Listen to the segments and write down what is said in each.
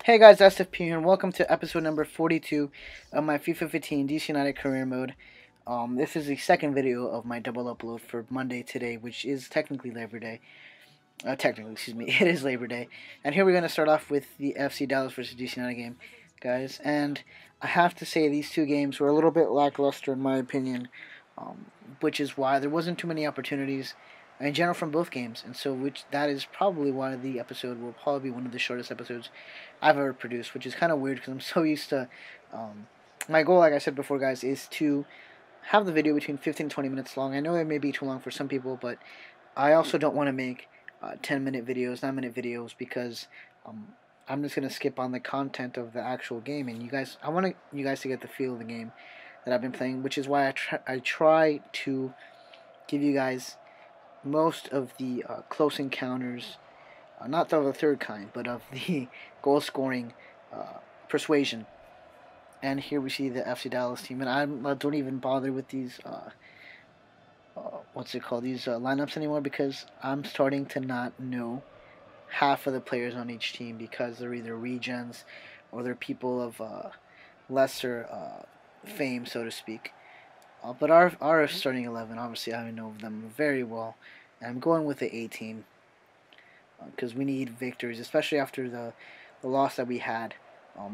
Hey guys, SFP here, and welcome to episode number 42 of my FIFA 15 DC United career mode. This is the second video of my double upload for Monday today, which is technically Labor Day. Excuse me, it is Labor Day. And here we're going to start off with the FC Dallas versus DC United game, guys. And I have to say these two games were a little bit lackluster in my opinion, which is why there wasn't too many opportunities in general from both games, and so that is probably why the episode will probably be one of the shortest episodes I've ever produced, which is kind of weird because I'm so used to. My goal, like I said before, guys, is to have the video between 15 and 20 minutes long. I know it may be too long for some people, but I also don't want to make 10-minute videos, 9-minute videos, because I'm just gonna skip on the content of the actual game, and I want you guys to get the feel of the game that I've been playing, which is why I try to give you guys most of the close encounters, not of the third kind, but of the goal scoring persuasion. And here we see the FC Dallas team, and I don't even bother with these what's it called, these lineups anymore, because I'm starting to not know half of the players on each team because they're either regens or they're people of lesser fame, so to speak. But our starting 11, obviously, I know them very well. And I'm going with the A team because we need victories, especially after the loss that we had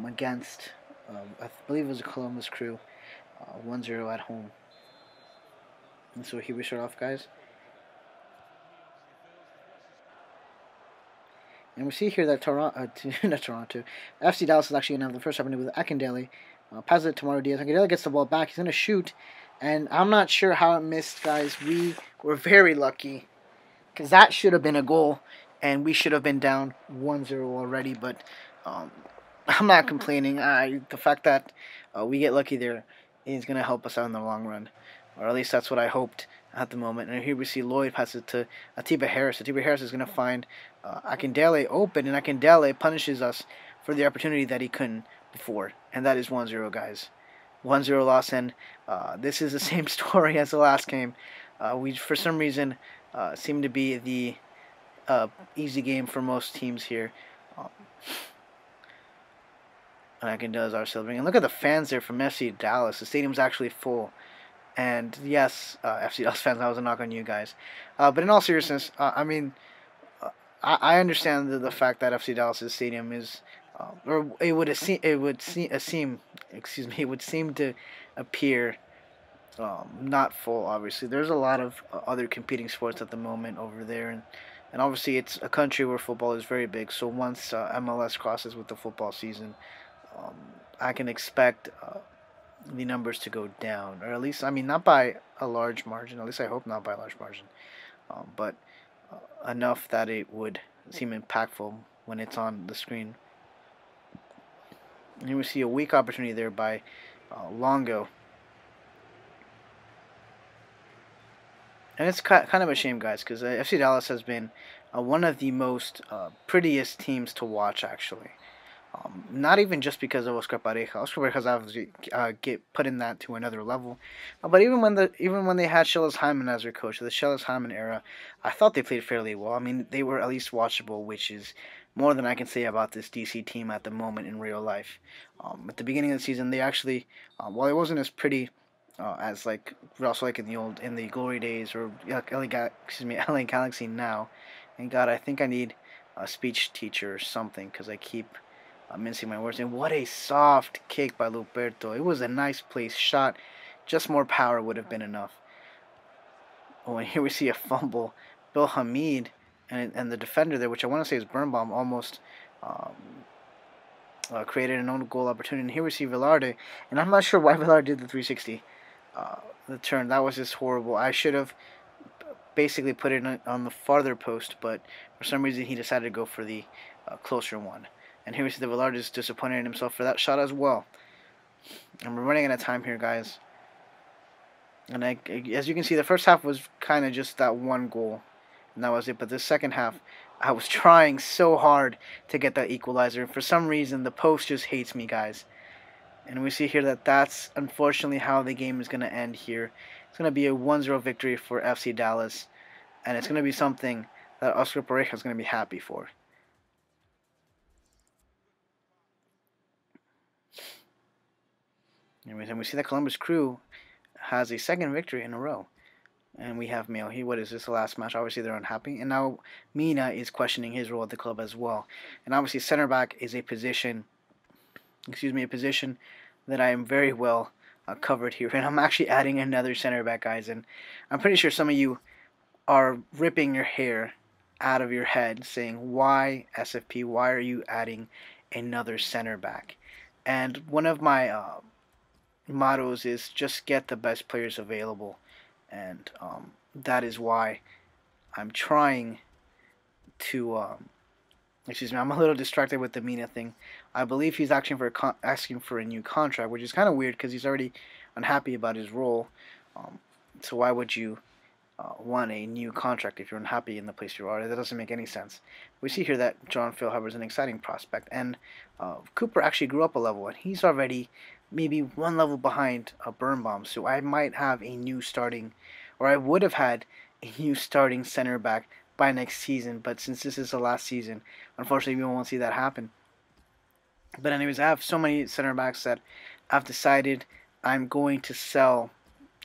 against, I believe it was a Columbus Crew, 1-0 at home. And so here we start off, guys. And we see here that not Toronto, FC Dallas is actually going to have the first opportunity with Akindele. Passes it to Mario Diaz. Akindele gets the ball back. He's going to shoot. And I'm not sure how it missed, guys. We were very lucky, because that should have been a goal, and we should have been down 1-0 already. But I'm not complaining. The fact that we get lucky there is going to help us out in the long run, or at least that's what I hoped at the moment. And here we see Lloyd pass it to Atiba Harris. Atiba Harris is going to find Akindele open, and Akindele punishes us for the opportunity that he couldn't before, and that is 1-0, guys. 1-0 loss, and this is the same story as the last game. We, for some reason, seem to be the easy game for most teams here. And Akindele is our silvering. And look at the fans there from FC Dallas. The stadium's actually full. And yes, FC Dallas fans, that was a knock on you guys. But in all seriousness, I understand the fact that FC Dallas' stadium is, or it would seem to appear not full. Obviously, there's a lot of other competing sports at the moment over there, and obviously it's a country where football is very big. So once MLS crosses with the football season, um, I can expect the numbers to go down, or at least, I mean, not by a large margin. At least I hope not by a large margin, but enough that it would seem impactful when it's on the screen. And here we see a weak opportunity there by Longo. And it's kind of a shame, guys, because FC Dallas has been one of the most prettiest teams to watch, actually. Not even just because of Oscar Pareja. Oscar Pareja's obviously get put in that to another level. But even when they had Shelis Hyman as their coach, the Shelis Hyman era, I thought they played fairly well. I mean, they were at least watchable, which is more than I can say about this DC team at the moment in real life. At the beginning of the season, they actually, while it wasn't as pretty as like also like in the glory days, or LA Galaxy now. And God, I think I need a speech teacher or something, because I keep mincing my words. And what a soft kick by Luperto. It was a nice place shot. Just more power would have been enough. Oh, and here we see a fumble. Bill Hamid and the defender there, which I want to say is Birnbaum, almost created an own goal opportunity. And here we see Velarde, and I'm not sure why Velarde did the 360. The turn, that was just horrible. I should have basically put it on the farther post, but for some reason he decided to go for the closer one. And here we see the Velarde is disappointed in himself for that shot as well. And we're running out of time here, guys. And as you can see, the first half was kind of just that one goal, and that was it. But the second half, I was trying so hard to get that equalizer. For some reason, the post just hates me, guys. And we see here that that's unfortunately how the game is going to end here. It's going to be a 1-0 victory for FC Dallas. And it's going to be something that Oscar Pareja is going to be happy for. And we see that Columbus Crew has a second victory in a row. And we have Mail. What is this, the last match? Obviously, they're unhappy. And now Mina is questioning his role at the club as well. And obviously, center back is a position, a position that I am very well covered here. And I'm actually adding another center back, guys. And I'm pretty sure some of you are ripping your hair out of your head saying, why SFP? Why are you adding another center back? And one of my mottos is just get the best players available. And that is why I'm trying to excuse me, I'm a little distracted with the Mina thing. I believe he's asking for a new contract, which is kind of weird because he's already unhappy about his role. So why would you want a new contract if you're unhappy in the place you are? That doesn't make any sense. We see here that John Philhauber is an exciting prospect, and Cooper actually grew up a level, and he's already maybe one level behind Birnbaum. So I might have a new starting, or I would have had a new starting center back by next season, but since this is the last season, unfortunately we won't see that happen. But anyways, I have so many center backs that I've decided I'm going to sell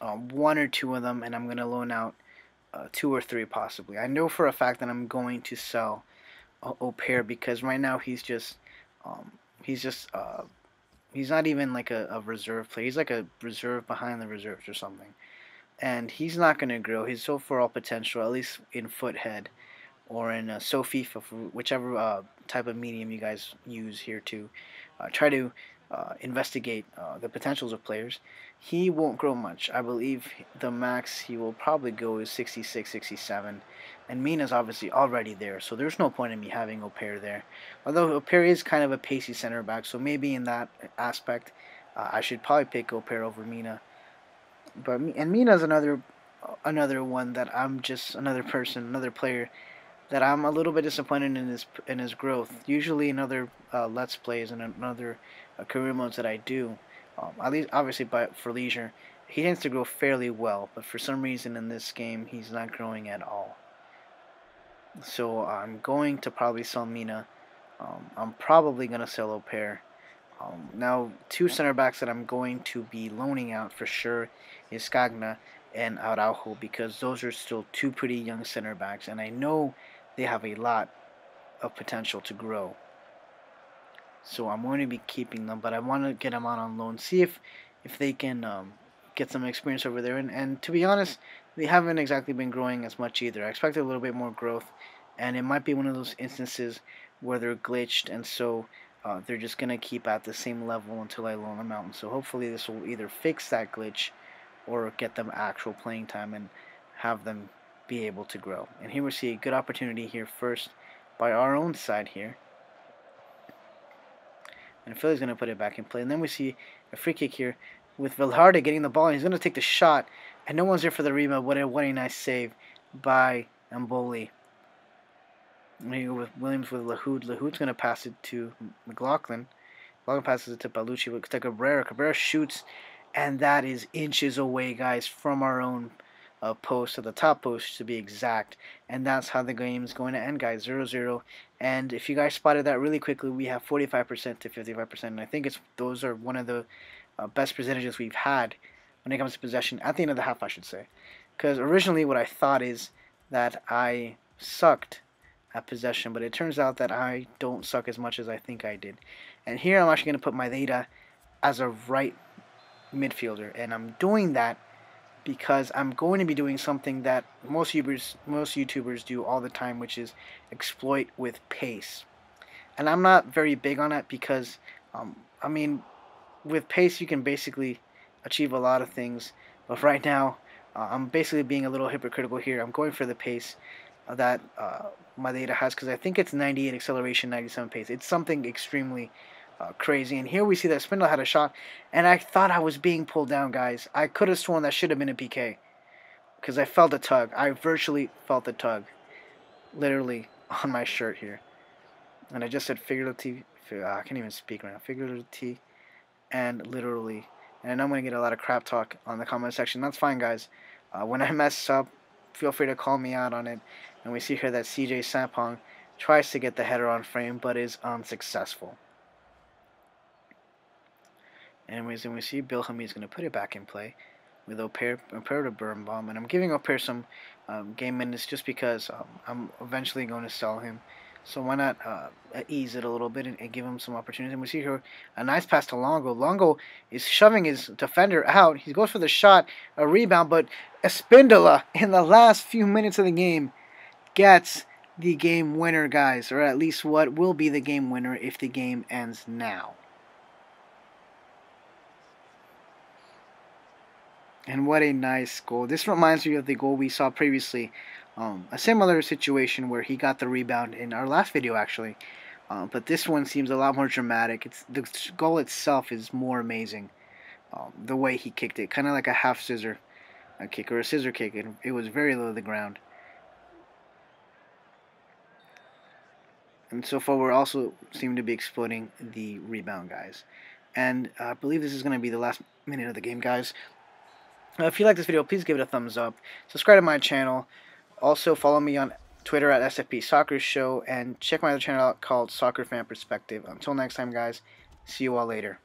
one or two of them, and I'm going to loan out two or three possibly. I know for a fact that I'm going to sell Au Pair because right now he's just he's not even like a reserve player. He's like a reserve behind the reserves or something. And he's not going to grow his overall potential, at least in Foothead or in SoFIFA, whichever type of medium you guys use here to try to investigate the potentials of players. He won't grow much. I believe the max he will probably go is 66, 67. And Mina's obviously already there, so there's no point in me having Au Pair there. Although Au Pair is kind of a pacey center back, so maybe in that aspect, I should probably pick Au Pair over Mina. But Mina's another one that I'm just another player that I'm a little bit disappointed in his growth. Usually in other Let's Plays and in other career modes that I do, at least obviously for leisure, he tends to grow fairly well. But for some reason in this game, he's not growing at all. So I'm going to probably sell Mina. I'm probably gonna sell Au Pair. Now, two center backs that I'm going to be loaning out for sure is Scagna and Araujo because those are still two pretty young center backs, and I know they have a lot of potential to grow. So I'm going to be keeping them, but I want to get them out on loan, see if they can get some experience over there. And to be honest, they haven't exactly been growing as much either. I expected a little bit more growth, and it might be one of those instances where they're glitched, and so they're just going to keep at the same level until I loan them out. And so hopefully this will either fix that glitch or get them actual playing time and have them be able to grow. And here we see a good opportunity here first by our own side here. And Philly's going to put it back in play. And then we see a free kick here with Vilharde getting the ball. And he's going to take the shot. And no one's there for the rebound. What a nice save by Mboli. With Williams with Lahoud. Lahoud's going to pass it to McLaughlin. McLaughlin passes it to Palucci. To Cabrera. Cabrera shoots. And that is inches away, guys, from our own post, to the top post to be exact. And that's how the game is going to end, guys, 0-0. And if you guys spotted that really quickly, we have 45% to 55%. And I think those are one of the best percentages we've had when it comes to possession at the end of the half, I should say. Because originally what I thought is that I sucked at possession, but it turns out that I don't suck as much as I think I did. And here I'm actually going to put Madeira as a right midfielder, and I'm doing that because I'm going to be doing something that most YouTubers do all the time, which is exploit with pace. And I'm not very big on it because, I mean, with pace you can basically achieve a lot of things, but right now I'm basically being a little hypocritical here. I'm going for the pace that Madeira has because I think it's 98 acceleration, 97 pace. It's something extremely crazy. And here we see that Spindle had a shot, and I thought I was being pulled down, guys. I could have sworn that should have been a PK because I felt a tug. I virtually felt the tug, literally on my shirt here. And I just said figuratively. I can't even speak right now. Figuratively and literally. And I know I'm going to get a lot of crap talk on the comment section. That's fine, guys. When I mess up, feel free to call me out on it. And we see here that CJ Sampong tries to get the header on frame, but is unsuccessful. Anyways, then we see Bill Hamid is going to put it back in play with O'Pair to burn bomb, and I'm giving O'Pair some game minutes just because I'm eventually going to sell him. So why not ease it a little bit and give him some opportunities? And we see here a nice pass to Longo. Longo is shoving his defender out. He goes for the shot, a rebound, but Espindola in the last few minutes of the game gets the game winner, guys, or at least what will be the game winner if the game ends now. And what a nice goal. This reminds me of the goal we saw previously. A similar situation where he got the rebound in our last video, actually. But this one seems a lot more dramatic. The goal itself is more amazing. The way he kicked it. Kind of like a half scissor kick or a scissor kick. It was very low to the ground. And so far, we're also seem to be exploiting the rebound, guys. And I believe this is going to be the last minute of the game, guys. If you like this video, please give it a thumbs up. Subscribe to my channel. Also, follow me on Twitter at SFP Soccer Show. And check my other channel out called Soccer Fan Perspective. Until next time, guys. See you all later.